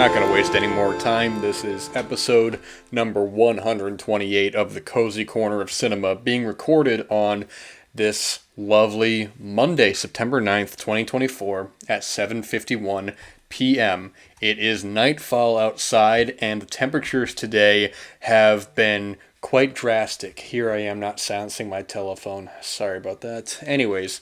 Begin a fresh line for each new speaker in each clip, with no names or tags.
not going to waste any more time. This is episode number 128 of the Cozy Corner of Cinema, being recorded on this lovely Monday, September 9th, 2024 at 7:51 p.m. It is nightfall outside, and the temperatures today have been quite drastic. Here I am not silencing my telephone. Sorry about that. Anyways,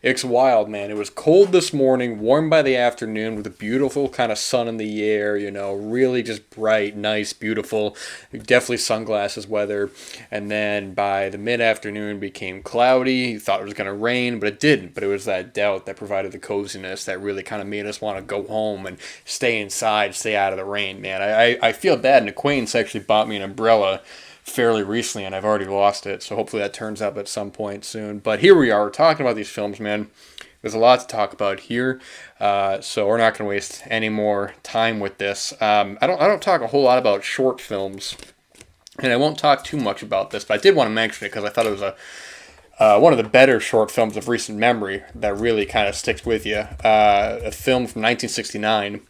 it's wild, man. It was cold this morning, warm by the afternoon with a beautiful kind of sun in the air, really just bright, nice, beautiful, definitely sunglasses weather. And then by the mid-afternoon became cloudy. You thought it was going to rain, but it didn't. But it was that doubt that provided the coziness that really kind of made us want to go home and stay inside, stay out of the rain, man. I feel bad. An acquaintance actually bought me an umbrella fairly recently, and I've already lost it, so hopefully that turns up at some point soon. But here we are, we're talking about these films, man. There's a lot to talk about here, so we're not going to waste any more time with this. I don't talk a whole lot about short films, and I won't talk too much about this, but I did want to mention it because I thought it was one of the better short films of recent memory that really kind of sticks with you. A film from 1969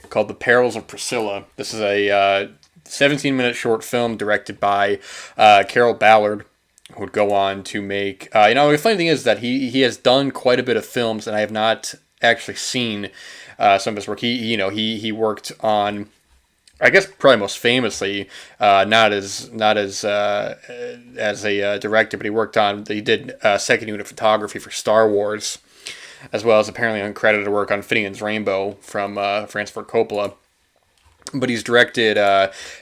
called The Perils of Priscilla. This is a 17-minute short film directed by Carol Ballard, who would go on to make... the funny thing is that he has done quite a bit of films, and I have not actually seen some of his work. He worked on, I guess probably most famously, not as a director, but he did second unit photography for Star Wars, as well as apparently uncredited work on Finnegan's Rainbow from Francis Ford Coppola. But he's directed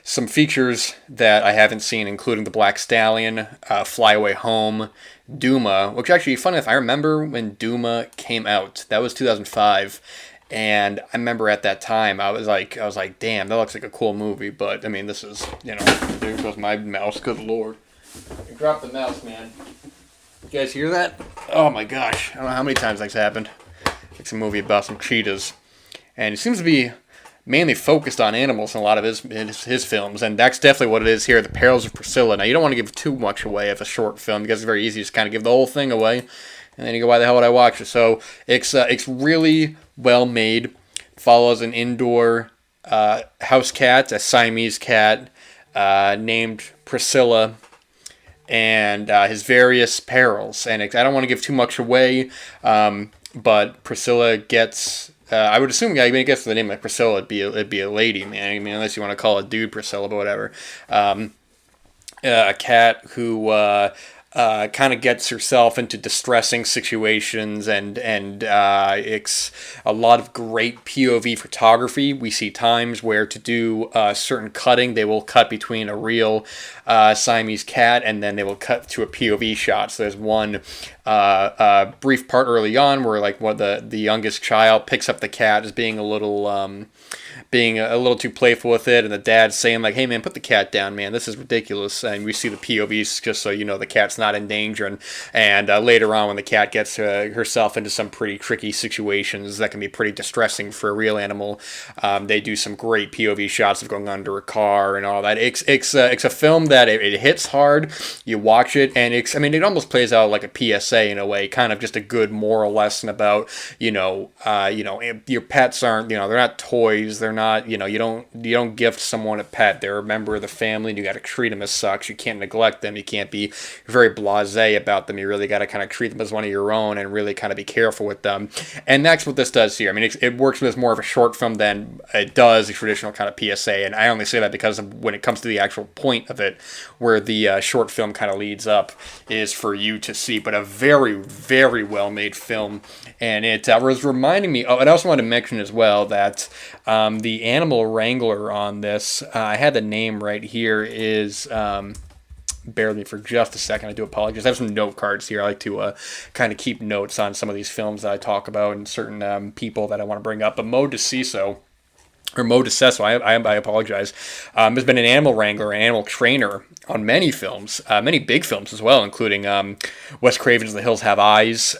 some features that I haven't seen, including The Black Stallion, Fly Away Home, Duma, which actually, funny enough, I remember when Duma came out. That was 2005, and I remember at that time, I was like, damn, that looks like a cool movie, but, I mean, this is, there goes my mouse, good lord. I dropped the mouse, man. You guys hear that? Oh my gosh, I don't know how many times that's happened. It's a movie about some cheetahs, and it seems to be mainly focused on animals in a lot of his films, and that's definitely what it is here, The Perils of Priscilla. Now, you don't want to give too much away of a short film, because it's very easy to just kind of give the whole thing away, and then you go, why the hell would I watch it? So, it's really well made, follows an indoor house cat, a Siamese cat, named Priscilla, and his various perils, and I don't want to give too much away, but Priscilla gets... I would assume, I guess the name like Priscilla, it'd be a lady, man. I mean, unless you want to call a dude Priscilla, but whatever. A cat who kind of gets herself into distressing situations, and it's a lot of great POV photography. We see times where to do certain cutting, they will cut between a real Siamese cat, and then they will cut to a POV shot. So there's one brief part early on where the youngest child picks up the cat as being a little too playful with it, and the dad's saying like, hey man, put the cat down, man, this is ridiculous. And we see the POVs just so you know the cat's not in danger, and later on when the cat gets herself into some pretty tricky situations that can be pretty distressing for a real animal, they do some great POV shots of going under a car and all that. It's a film that it hits hard. You watch it, and it almost plays out like a PSA in a way, kind of just a good moral lesson about your pets aren't, they're not toys, they're not, you don't gift someone a pet. They're a member of the family, and you got to treat them as such. You can't neglect them. You can't be very blasé about them. You really got to kind of treat them as one of your own and really kind of be careful with them. And that's what this does here. I mean, it works as more of a short film than it does a traditional kind of PSA. And I only say that because of when it comes to the actual point of it, where the short film kind of leads up, is for you to see. But a very, very well-made film. And it was reminding me, and I also wanted to mention as well that the animal wrangler on this, I had the name right here, is, bear with me for just a second, I do apologize. I have some note cards here. I like to kind of keep notes on some of these films that I talk about and certain people that I want to bring up. But Mo DeCesso, I apologize, has been an animal wrangler, an animal trainer on many films, many big films as well, including Wes Craven's The Hills Have Eyes,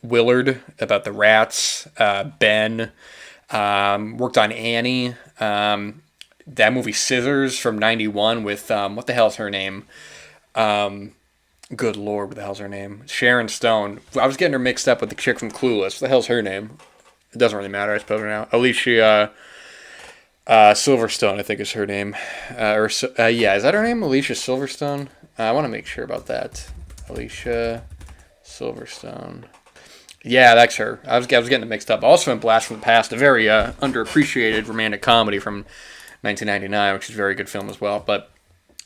Willard, about the rats, Ben, worked on Annie, that movie Scissors from 91 with, what the hell's her name? Good lord, what the hell's her name? Sharon Stone. I was getting her mixed up with the chick from Clueless. What the hell's her name? It doesn't really matter, I suppose, right now. Alicia, Silverstone, I think is her name. Yeah, is that her name? Alicia Silverstone? I want to make sure about that. Alicia Silverstone. Yeah, that's her. I was getting it mixed up. Also in Blast from the Past, a very underappreciated romantic comedy from 1999, which is a very good film as well. But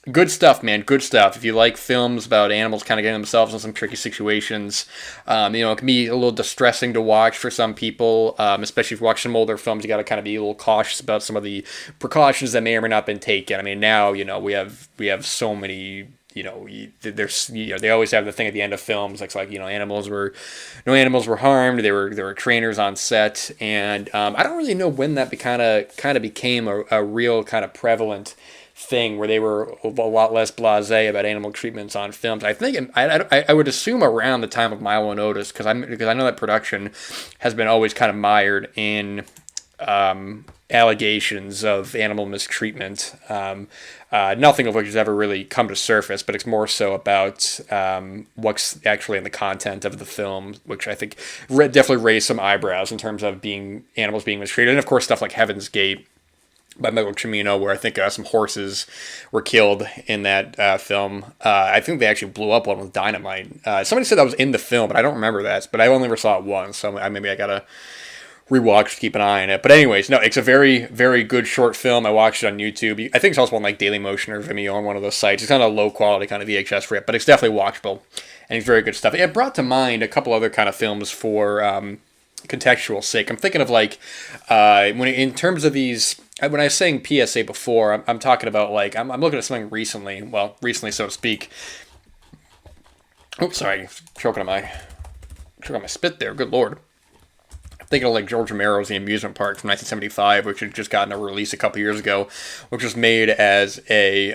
good stuff, man. Good stuff. If you like films about animals kind of getting themselves in some tricky situations, it can be a little distressing to watch for some people, especially if you watch some older films. You got to kind of be a little cautious about some of the precautions that may or may not have been taken. I mean, now we have so many. There's they always have the thing at the end of films like no animals were harmed. There were trainers on set, and I don't really know when that kind of became a real kind of prevalent thing where they were a lot less blasé about animal treatments on films. I think I would assume around the time of Milo and Otis because I know that production has been always kind of mired in allegations of animal mistreatment. Nothing of which has ever really come to surface, but it's more so about what's actually in the content of the film, which I think definitely raised some eyebrows in terms of animals being mistreated, and of course stuff like Heaven's Gate by Michael Cimino, where I think some horses were killed in that film. I think they actually blew up one with dynamite. Somebody said that was in the film, but I don't remember that. But I only ever saw it once, so maybe I gotta rewatch to keep an eye on it. But anyways, no, it's a very, very good short film. I watched it on YouTube. I think it's also on like Dailymotion or Vimeo on one of those sites. It's kind of low quality, kind of VHS rip, but it's definitely watchable, and it's very good stuff. It brought to mind a couple other kind of films for contextual sake. I'm thinking of like in terms of these. When I was saying PSA before, I'm talking about like I'm looking at something recently. Well, recently, so to speak. Oops, sorry, choking on my spit there. Good lord. I'm thinking of like George Romero's The Amusement Park from 1975, which had just gotten a release a couple years ago, which was made as a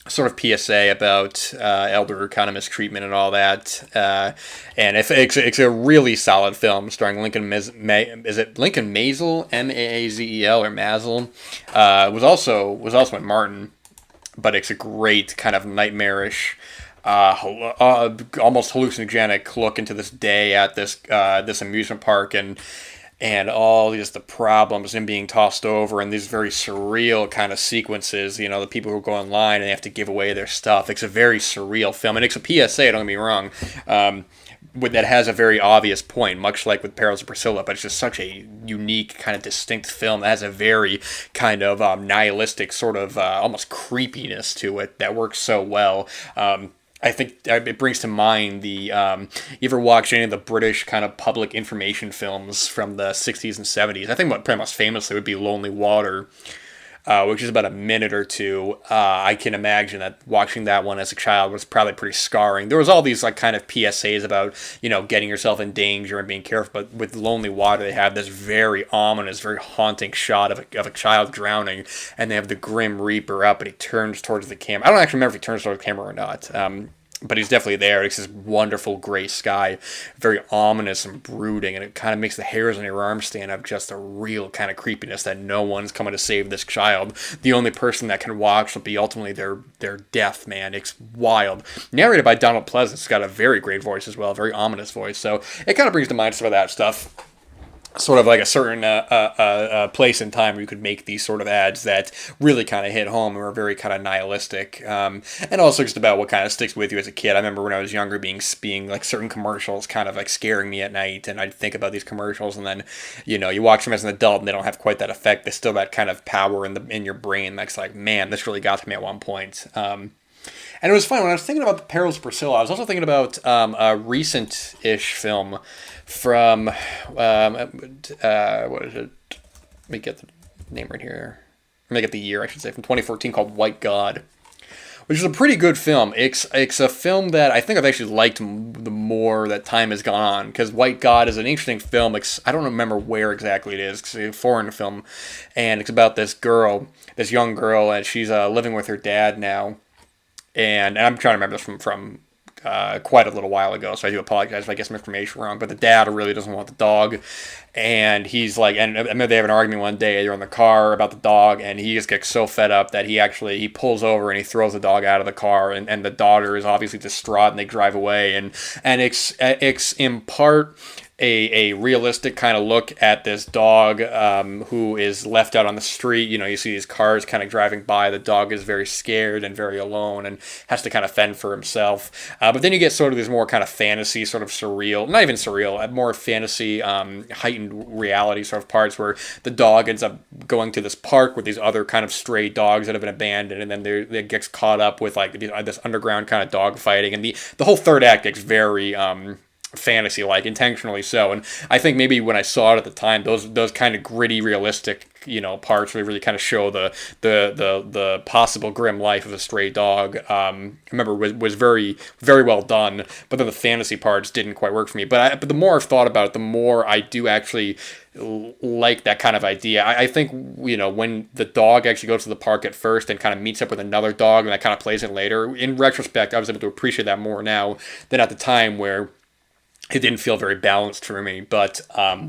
sort of PSA about elder kind of mistreatment and all that. And it's a really solid film starring Lincoln is it Lincoln Mazel, Maazel or Mazel? Was also in Martin, but it's a great kind of nightmarish. Almost hallucinogenic look into this day at this amusement park and all just the problems and being tossed over and these very surreal kind of sequences. The people who go online and they have to give away their stuff. It's a very surreal film, and it's a PSA. Don't get me wrong. That has a very obvious point, much like with Perils of Priscilla, but it's just such a unique, kind of distinct film that has a very kind of nihilistic sort of almost creepiness to it that works so well. I think it brings to mind you ever watch any of the British kind of public information films from the 60s and 70s? I think probably most famously would be Lonely Water, which is about a minute or two. I can imagine that watching that one as a child was probably pretty scarring. There was all these like kind of PSAs about, getting yourself in danger and being careful, but with Lonely Water, they have this very ominous, very haunting shot of a child drowning, and they have the Grim Reaper up, and he turns towards the camera. I don't actually remember if he turns towards the camera or not. But he's definitely there. It's this wonderful gray sky, very ominous and brooding, and it kind of makes the hairs on your arm stand up, just a real kind of creepiness that no one's coming to save this child. The only person that can watch will be ultimately their death, man. It's wild. Narrated by Donald Pleasance. It's got a very great voice as well, very ominous voice. So it kind of brings to mind some of that stuff. Sort of like a certain place and time where you could make these sort of ads that really kind of hit home and were very kind of nihilistic, and also just about what kind of sticks with you as a kid. I remember when I was younger being like certain commercials kind of like scaring me at night, and I'd think about these commercials, and then you watch them as an adult and they don't have quite that effect. They still have that kind of power in your brain that's like, man, this really got to me at one point. And it was fun when I was thinking about the Perils of Priscilla. I was also thinking about a recent-ish film from what is it? Let me get the name right here. Let me get the year, I should say, from 2014 called White God, which is a pretty good film. It's a film that I think I've actually liked the more that time has gone on, because White God is an interesting film. I don't remember where exactly it is. It's a foreign film, and it's about this young girl, and she's living with her dad now. And I'm trying to remember this from quite a little while ago, so I do apologize if I get some information wrong. But the dad really doesn't want the dog, and he's like, and I remember they have an argument one day. They're in the car about the dog, and he just gets so fed up that he pulls over and he throws the dog out of the car, and the daughter is obviously distraught, and they drive away, and it's in part a realistic kind of look at this dog who is left out on the street. You see these cars kind of driving by. The dog is very scared and very alone and has to kind of fend for himself. But then you get sort of these more kind of fantasy, sort of surreal, not even surreal, more fantasy, heightened reality sort of parts where the dog ends up going to this park with these other kind of stray dogs that have been abandoned, and then they gets caught up with like this underground kind of dog fighting, and the whole third act gets very fantasy like, intentionally so. And I think maybe when I saw it at the time, those kind of gritty, realistic parts really kind of show the possible grim life of a stray dog. I remember was very, very well done, but then the fantasy parts didn't quite work for me. But the more I've thought about it, the more I do actually like that kind of idea. I think when the dog actually goes to the park at first and kind of meets up with another dog and that kind of plays in later, in retrospect I was able to appreciate that more now than at the time, where it didn't feel very balanced for me. But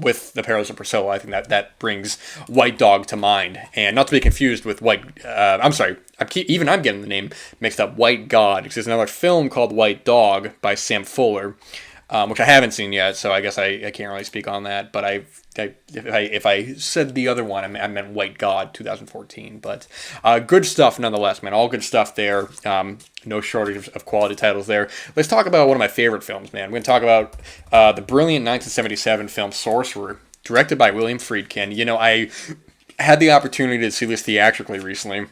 with the Perils of Priscilla, I think that brings White Dog to mind, and not to be confused with I'm getting the name mixed up. White God, because there's another film called White Dog by Sam Fuller, which I haven't seen yet, so I guess I can't really speak on that. But if I said the other one, I meant White God, 2014. But good stuff nonetheless, man. All good stuff there. No shortage of quality titles there. Let's talk about one of my favorite films, man. We're going to talk about the brilliant 1977 film Sorcerer, directed by William Friedkin. I had the opportunity to see this theatrically recently,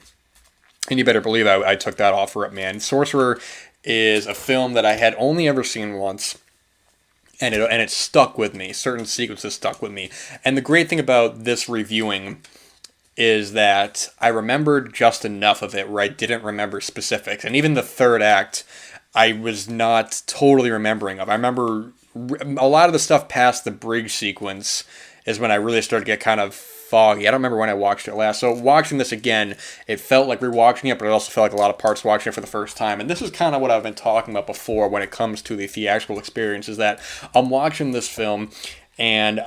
and you better believe I took that offer up, man. Sorcerer is a film that I had only ever seen once. And it stuck with me. Certain sequences stuck with me. And the great thing about this reviewing is that I remembered just enough of it where I didn't remember specifics. And even the third act, I was not totally remembering of. I remember a lot of the stuff past the bridge sequence is when I really started to get kind of foggy. I don't remember when I watched it last. So watching this again, it felt like rewatching it, but it also felt like a lot of parts watching it for the first time. And this is kind of what I've been talking about before when it comes to the theatrical experience, is that I'm watching this film and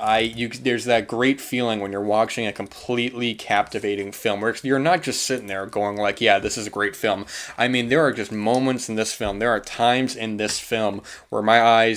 there's that great feeling when you're watching a completely captivating film where you're not just sitting there going like, yeah, this is a great film. I mean, there are just moments in this film. There are times in this film where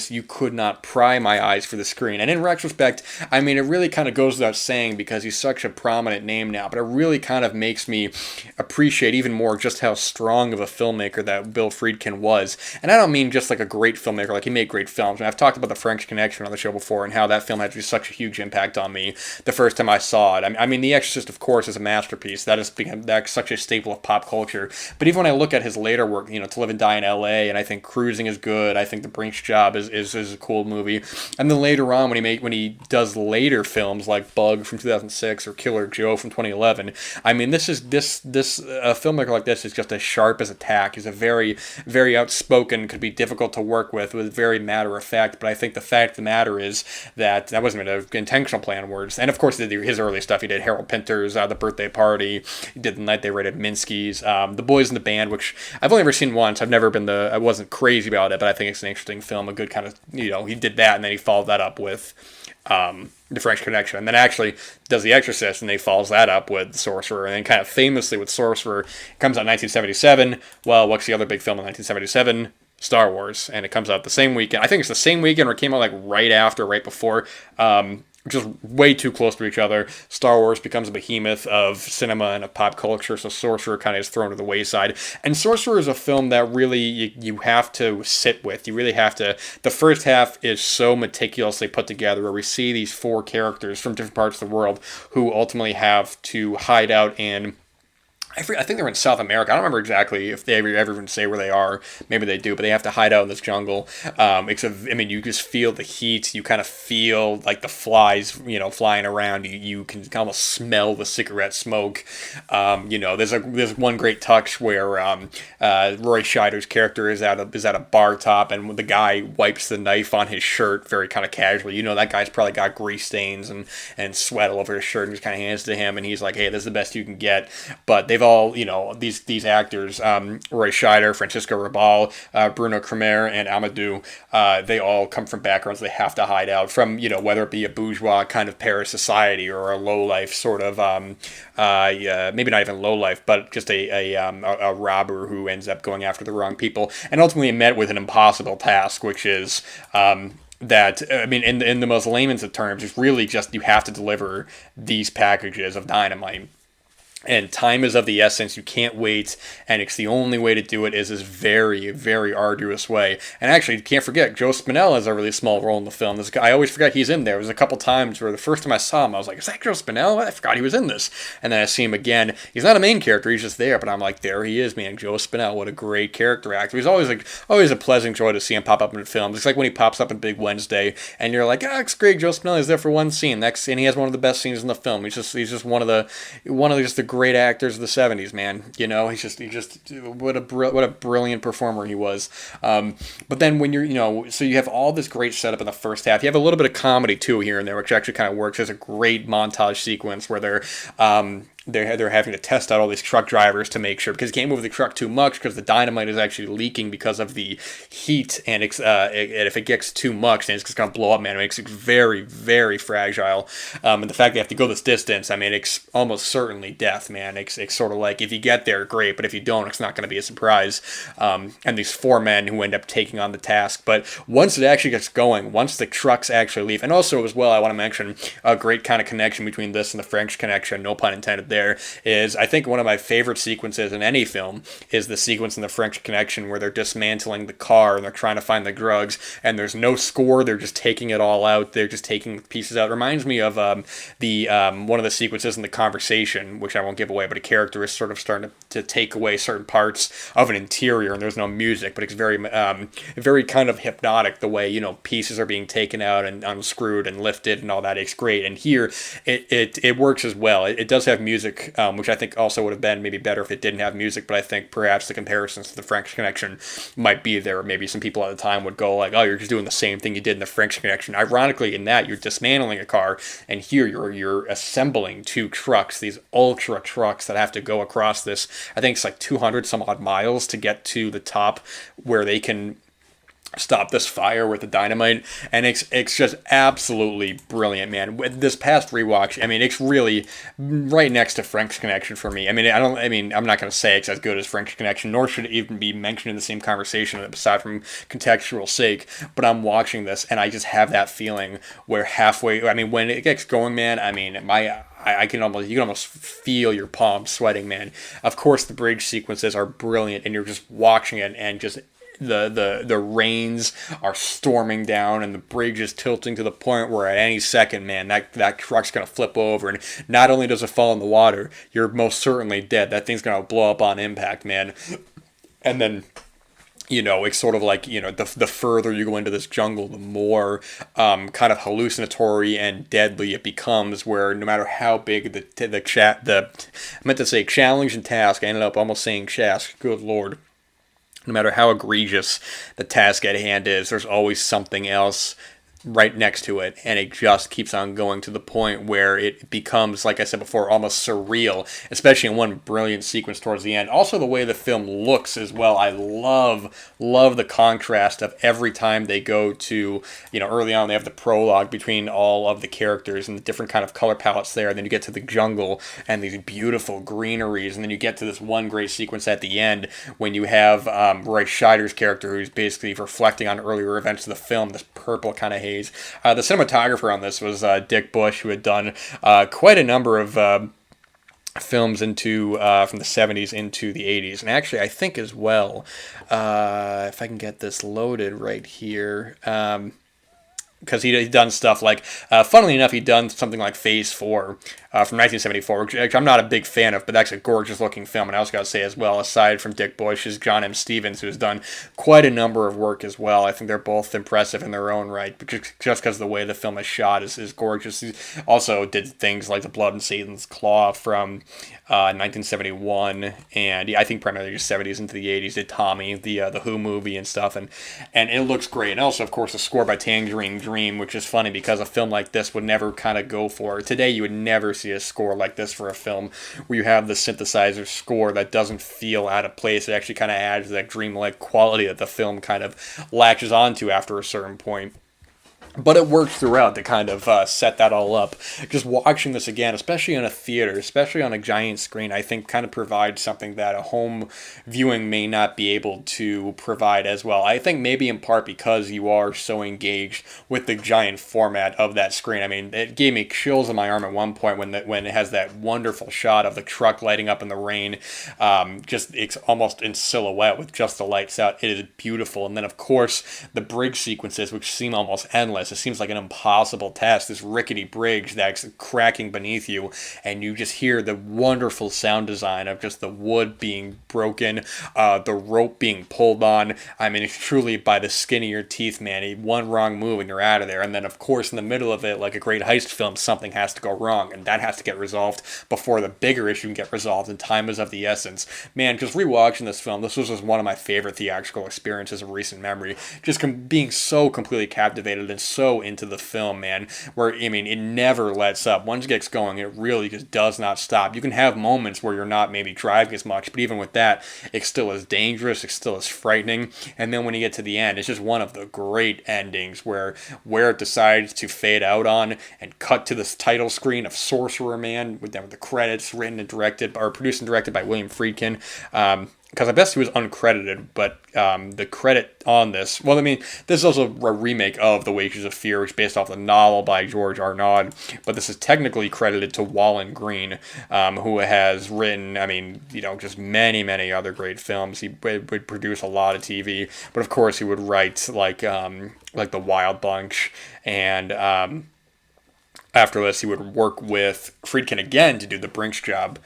you could not pry my eyes for the screen. And in retrospect, I mean, it really kind of goes without saying because he's such a prominent name now, but it really kind of makes me appreciate even more just how strong of a filmmaker that Bill Friedkin was. And I don't mean just like a great filmmaker, like he made great films. And I've talked about The French Connection on the show before and how that film had just such a huge impact on me the first time I saw it. I mean, The Exorcist, of course, is a masterpiece. That's such a staple of pop culture. But even when I look at his later work, To Live and Die in L.A., and I think Cruising is good. I think The Brink's Job is a cool movie. And then later on, when he does later films like Bug from 2006 or Killer Joe from 2011, I mean, a filmmaker like this is just as sharp as a tack. He's a very, very outspoken, could be difficult to work with very matter of fact. But I think the fact of the matter is that wasn't an intentional play on words. And of course, he did his early stuff. He did Harold Pinter's The Birthday Party. He did The Night They Raided Minsky's, The Boys in the Band, which I've only ever seen once. I wasn't crazy about it, but I think it's an interesting film. A good kind of, he did that, and then he followed that up with The French Connection, and then actually does The Exorcist, and then he follows that up with Sorcerer, and then kind of famously with Sorcerer, it comes out in 1977. Well, what's the other big film in 1977? Star Wars, and it comes out the same weekend. I think it's the same weekend, or it came out like right before, just way too close to each other. Star Wars becomes a behemoth of cinema and of pop culture, so Sorcerer kind of is thrown to the wayside. And Sorcerer is a film that really you have to sit with. You really have to. The first half is so meticulously put together, where we see these four characters from different parts of the world who ultimately have to hide out in, I think they're in South America. I don't remember exactly if they ever even say where they are. Maybe they do, but they have to hide out in this jungle. You just feel the heat. You kind of feel like the flies, flying around. You can almost smell the cigarette smoke. There's one great touch where Roy Scheider's character is at a bar top, and the guy wipes the knife on his shirt very kind of casually. That guy's probably got grease stains and sweat all over his shirt, and just kind of hands it to him, and he's like, "Hey, this is the best you can get." But they've all, these actors, Roy Scheider, Francisco Rabal, Bruno Cremer, and Amadou, they all come from backgrounds they have to hide out from, whether it be a bourgeois kind of Paris society or a low-life sort of, maybe not even low-life, but just a robber who ends up going after the wrong people, and ultimately met with an impossible task, which is that, I mean, in the most layman's of terms, it's really just you have to deliver these packages of dynamite. And time is of the essence. You can't wait, and it's the only way to do it is this very, very arduous way. And actually, you can't forget, Joe Spinell has a really small role in the film. This guy, I always forget he's in there. There was a couple times where the first time I saw him, I was like, "Is that Joe Spinell? I forgot he was in this." And then I see him again. He's not a main character; he's just there. But I'm like, there he is, man. Joe Spinell, what a great character actor. He's always like, always a pleasant joy to see him pop up in films. It's like when he pops up in Big Wednesday, and you're like, "Ah, it's great. Joe Spinell is there for one scene." And he has one of the best scenes in the film. He's just one of just the great actors of the '70s, man. You know, what a brilliant performer he was. But then when so you have all this great setup in the first half. You have a little bit of comedy too here and there, which actually kind of works. There's a great montage sequence where they're having to test out all these truck drivers to make sure, because you can't move the truck too much because the dynamite is actually leaking because of the heat, and if it gets too much, then it's just going to blow up, man. It makes it very, very fragile. And the fact they have to go this distance, I mean, it's almost certainly death, man. It's sort of like, if you get there, great, but if you don't, it's not going to be a surprise. And these four men who end up taking on the task. But once it actually gets going, once the trucks actually leave, and also as well, I want to mention a great kind of connection between this and the French Connection, no pun intended there, is I think one of my favorite sequences in any film is the sequence in the French Connection where they're dismantling the car and they're trying to find the drugs, and there's no score, they're just taking it all out, they're just taking pieces out. It reminds me of one of the sequences in The Conversation, which I won't give away, but a character is sort of starting to take away certain parts of an interior, and there's no music, but it's very kind of hypnotic the way, pieces are being taken out and unscrewed and lifted and all that. It's great. And here it works as well. It does have music, which I think also would have been maybe better if it didn't have music, but I think perhaps the comparisons to the French Connection might be there. Maybe some people at the time would go like, "Oh, you're just doing the same thing you did in the French Connection." Ironically, in that, you're dismantling a car, and here you're assembling two trucks, these ultra trucks that have to go across this, I think it's like 200 some odd miles to get to the top where they can stop this fire with the dynamite. And it's just absolutely brilliant, man. With this past rewatch, I mean, it's really right next to French Connection for me. I'm not going to say it's as good as French Connection, nor should it even be mentioned in the same conversation aside from contextual sake, but I'm watching this and I just have that feeling where halfway, I mean, when it gets going, man, I mean, you can almost feel your palms sweating, man. Of course, the bridge sequences are brilliant, and you're just watching it, and just the rains are storming down, and the bridge is tilting to the point where at any second, man, that truck's gonna flip over, and not only does it fall in the water, you're most certainly dead. That thing's gonna blow up on impact, man. And then, it's sort of like, the further you go into this jungle, the more kind of hallucinatory and deadly it becomes, where no matter how big I meant to say challenge and task, I ended up almost saying task, good lord. No matter how egregious the task at hand is, there's always something else right next to it, and it just keeps on going to the point where it becomes, like I said before, almost surreal, especially in one brilliant sequence towards the end. Also, the way the film looks as well. I love the contrast of every time they go to, early on they have the prologue between all of the characters and the different kind of color palettes there, and then you get to the jungle and these beautiful greeneries, and then you get to this one great sequence at the end when you have Roy Scheider's character, who's basically reflecting on earlier events of the film, this purple kind of haze. The cinematographer on this was Dick Bush, who had done quite a number of films from the 70s into the 80s. And actually, I think as well, if I can get this loaded right here, because he'd done stuff like, funnily enough, he'd done something like Phase 4 from 1974, which I'm not a big fan of, but that's a gorgeous looking film. And I also got to say as well, aside from Dick Bush, is John M. Stevens, who's done quite a number of work as well. I think they're both impressive in their own right, but just because the way the film is shot is gorgeous. He also did things like The Blood and Satan's Claw from 1971, and I think primarily just 70s into the 80s. Did Tommy, the Who movie and stuff, and it looks great. And also, of course, the score by Tangerine Dream, which is funny because a film like this would never kind of go for. Today, you would never see a score like this for a film where you have the synthesizer score that doesn't feel out of place. It actually kind of adds that dreamlike quality that the film kind of latches onto after a certain point. But it worked throughout to kind of set that all up. Just watching this again, especially in a theater, especially on a giant screen, I think kind of provides something that a home viewing may not be able to provide as well. I think maybe in part because you are so engaged with the giant format of that screen. I mean, it gave me chills on my arm at one point when it has that wonderful shot of the truck lighting up in the rain. Just it's almost in silhouette with just the lights out. It is beautiful. And then, of course, the bridge sequences, which seem almost endless. It seems like an impossible task. This rickety bridge that's cracking beneath you, and you just hear the wonderful sound design of just the wood being broken, the rope being pulled on. I mean, it's truly by the skin of your teeth, man. One wrong move and you're out of there. And then, of course, in the middle of it, like a great heist film, something has to go wrong, and that has to get resolved before the bigger issue can get resolved, and time is of the essence. Man, just rewatching this film, this was just one of my favorite theatrical experiences of recent memory. Just being so completely captivated and so into the film, man, where, I mean, it never lets up. Once it gets going, it really just does not stop. You can have moments where you're not maybe driving as much, but even with that, it still is dangerous, it still is frightening, and then when you get to the end, it's just one of the great endings where it decides to fade out on and cut to this title screen of Sorcerer, man, with the credits written and directed, or produced and directed by William Friedkin. Because I guess he was uncredited, but the credit on this, well, I mean, this is also a remake of The Wages of Fear, which is based off the novel by George Arnaud, but this is technically credited to Wallen Green, who has written, I mean, you know, just many, many other great films. He would produce a lot of TV, but of course he would write like The Wild Bunch, and after this, he would work with Friedkin again to do The Brinks Job,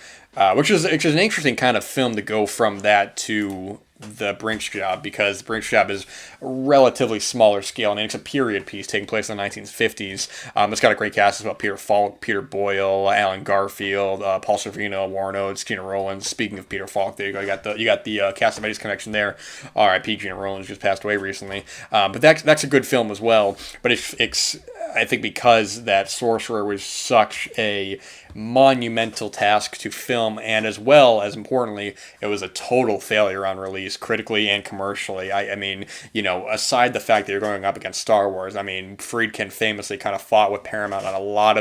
which is an interesting kind of film to go from that to The Brinks Job, because The Brinks Job is a relatively smaller scale. I mean, it's a period piece taking place in the 1950s. It's got a great cast as well: Peter Falk, Peter Boyle, Alan Garfield, Paul Sorvino, Warren Oates, Gina Rowlands. Speaking of Peter Falk, there you go. You got the Cassavetes connection there. R.I.P. Gina Rowlands just passed away recently. But that's a good film as well. But it's I think because that Sorcerer was such a monumental task to film, and as well as importantly, it was a total failure on release, critically and commercially. I mean, you know, aside the fact that you're going up against Star Wars, I mean, Friedkin famously kind of fought with Paramount on a lot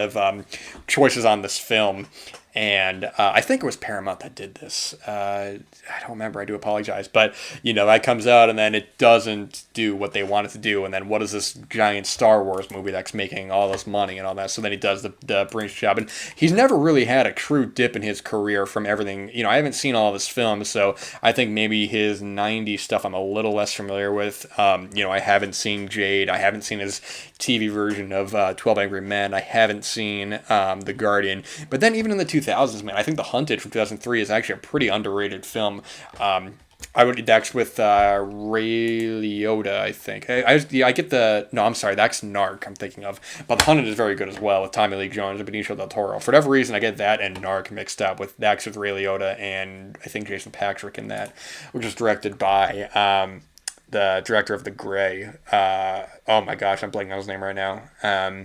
of choices on this film. And I think it was Paramount that did this. I don't remember. I do apologize. But, you know, that comes out and then it doesn't do what they want it to do. And then what is this giant Star Wars movie that's making all this money and all that? So then he does the Brinks Job. And he's never really had a true dip in his career from everything. You know, I haven't seen all of his films, so I think maybe his 90s stuff I'm a little less familiar with. You know, I haven't seen Jade. I haven't seen his TV version of 12 Angry Men. I haven't seen The Guardian. But then even in the 2000s, man, I think The Hunted from 2003 is actually a pretty underrated film. That's with Ray Liotta, I think. I get the... No, I'm sorry, that's Narc I'm thinking of. But The Hunted is very good as well, with Tommy Lee Jones and Benicio del Toro. For whatever reason, I get that and Narc mixed up, with that's with Ray Liotta and I think Jason Patric in that, which was directed by the director of The Grey. Oh my gosh, I'm blanking on his name right now.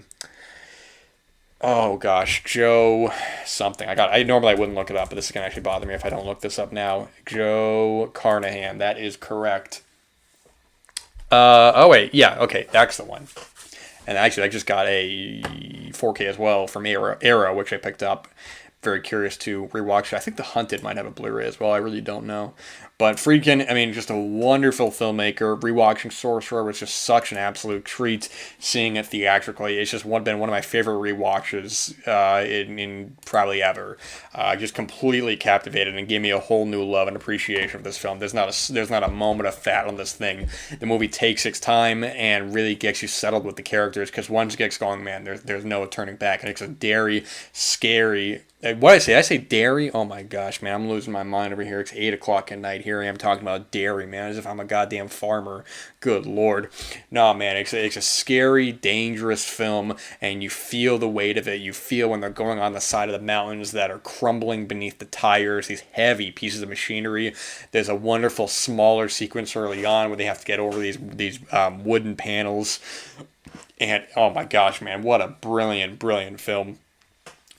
Oh gosh, Joe something. I normally wouldn't look it up, but this is gonna actually bother me if I don't look this up now. Joe Carnahan, that is correct. Oh wait, yeah, okay, that's the one. And actually, I just got a 4K as well from Era, which I picked up. Very curious to rewatch it. I think The Hunted might have a Blu-ray as well. I really don't know. But Friedkin, I mean, just a wonderful filmmaker. Rewatching Sorcerer was just such an absolute treat. Seeing it theatrically, it's just been one of my favorite rewatches in probably ever. Just completely captivated and gave me a whole new love and appreciation of this film. There's not a moment of fat on this thing. The movie takes its time and really gets you settled with the characters, because once it gets going, man, there's no turning back. And it's a dairy, scary. What did I say? I say dairy? Oh my gosh, man, I'm losing my mind over here. It's 8 o'clock at night. Here I am talking about dairy, man, as if I'm a goddamn farmer. Good Lord. No, man, it's a scary, dangerous film, and you feel the weight of it. You feel when they're going on the side of the mountains that are crumbling beneath the tires, these heavy pieces of machinery. There's a wonderful, smaller sequence early on where they have to get over these wooden panels. And, oh my gosh, man, what a brilliant, brilliant film.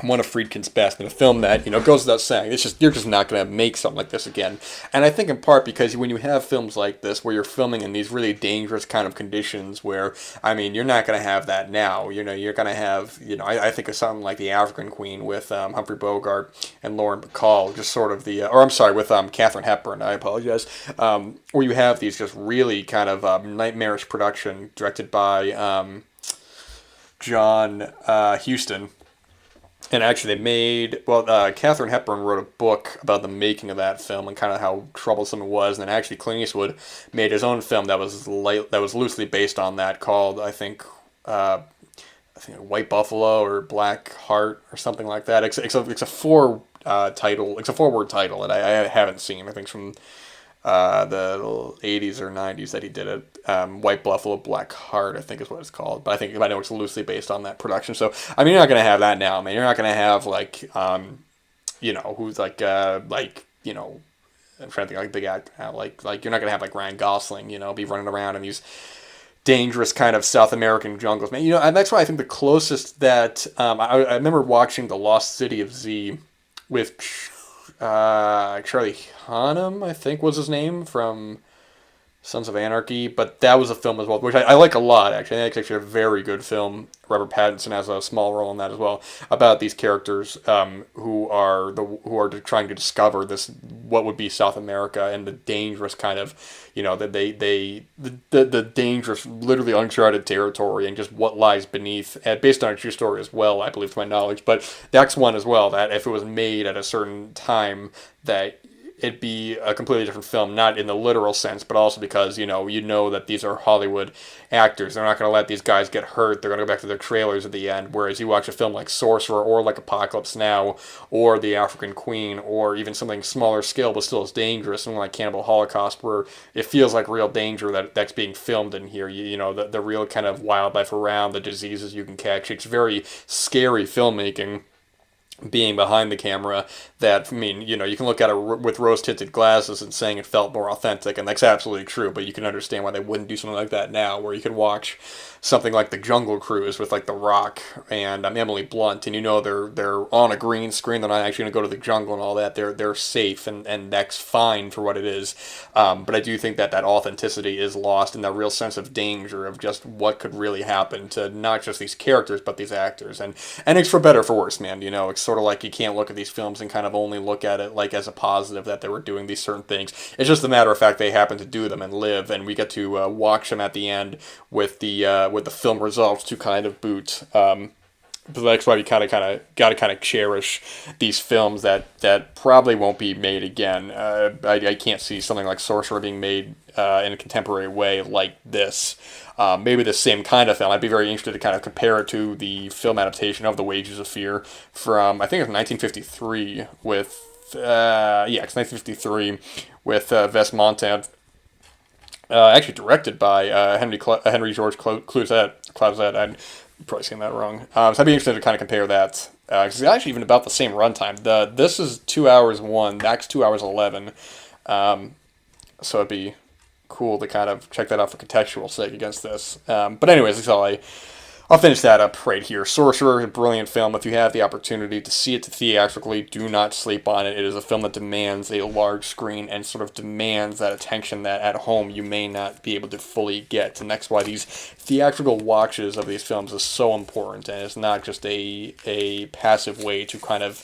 one of Friedkin's best, and a film that, goes without saying, you're just not going to make something like this again. And I think in part because when you have films like this where you're filming in these really dangerous kind of conditions where, you're not going to have that now. You're going to have, I think of something like The African Queen with Humphrey Bogart and Lauren Bacall, just sort of with Katharine Hepburn, I apologize, where you have these just really kind of nightmarish production directed by John Huston. And actually, Katharine Hepburn wrote a book about the making of that film and kind of how troublesome it was. And then actually, Clint Eastwood made his own film that was loosely based on that, called I think White Buffalo or Black Heart or something like that. It's a four-word title, and I haven't seen. I think it's from the 80s or 90s that he did it. White Buffalo, Black Heart, I think is what it's called. But I know it's loosely based on that production. So, you're not going to have that now. You're not going to have, who's I'm trying to think like big act, like you're not going to have, Ryan Gosling, be running around in these dangerous kind of South American jungles. Man, and that's why I think the closest that, I remember watching The Lost City of Z with Charlie Hunnam, I think was his name, from Sons of Anarchy, but that was a film as well, which I like a lot, actually. I think it's actually a very good film. Robert Pattinson has a small role in that as well, about these characters who are trying to discover this, what would be South America, and the dangerous kind of, the dangerous, literally uncharted territory, and just what lies beneath, based on a true story as well, I believe, to my knowledge. But that's one as well, that if it was made at a certain time, that it'd be a completely different film, not in the literal sense, but also because, that these are Hollywood actors. They're not going to let these guys get hurt. They're going to go back to their trailers at the end. Whereas you watch a film like Sorcerer, or like Apocalypse Now, or The African Queen, or even something smaller scale but still as dangerous, something like Cannibal Holocaust, where it feels like real danger that's being filmed in here. The real kind of wildlife around, the diseases you can catch. It's very scary filmmaking, being behind the camera, that, you can look at it with rose-tinted glasses and saying it felt more authentic, and that's absolutely true, but you can understand why they wouldn't do something like that now, where you can watch something like The Jungle Cruise with, The Rock and Emily Blunt, and they're on a green screen, they're not actually going to go to the jungle and all that, they're safe, and that's fine for what it is, but I do think that authenticity is lost, and that real sense of danger of just what could really happen to not just these characters, but these actors, and it's for better or for worse, man. It's sort of like you can't look at these films and kind of only look at it as a positive that they were doing these certain things. It's just a matter of fact they happen to do them and live, and we get to watch them at the end with the film results to kind of boot. But that's why we got to cherish these films that probably won't be made again. I can't see something like Sorcerer being made in a contemporary way like this. Maybe the same kind of film. I'd be very interested to kind of compare it to the film adaptation of The Wages of Fear from, I think it was 1953 with, it's 1953 with Wes Montan. Actually directed by Henry George Clauset. I'd probably saying that wrong. So I'd be interested to kind of compare that. Because it's actually even about the same runtime. This is 2 hours 1, that's 2 hours 11. So it'd be cool to kind of check that out for contextual sake against this. But anyways, that's all I'll finish that up right here. Sorcerer, a brilliant film. If you have the opportunity to see it theatrically, do not sleep on it. It is a film that demands a large screen and sort of demands that attention that at home you may not be able to fully get. And that's why these theatrical watches of these films is so important. And it's not just a passive way to kind of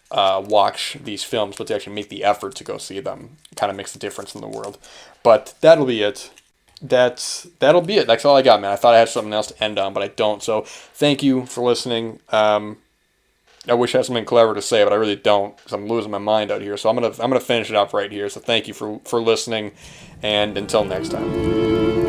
watch these films, but to actually make the effort to go see them. It kind of makes a difference in the world. But that'll be it. That'll be it. That's all I got, man. I thought I had something else to end on, but I don't. So thank you for listening. I wish I had something clever to say, but I really don't, because I'm losing my mind out here. So I'm gonna finish it up right here. So thank you for listening, and until next time.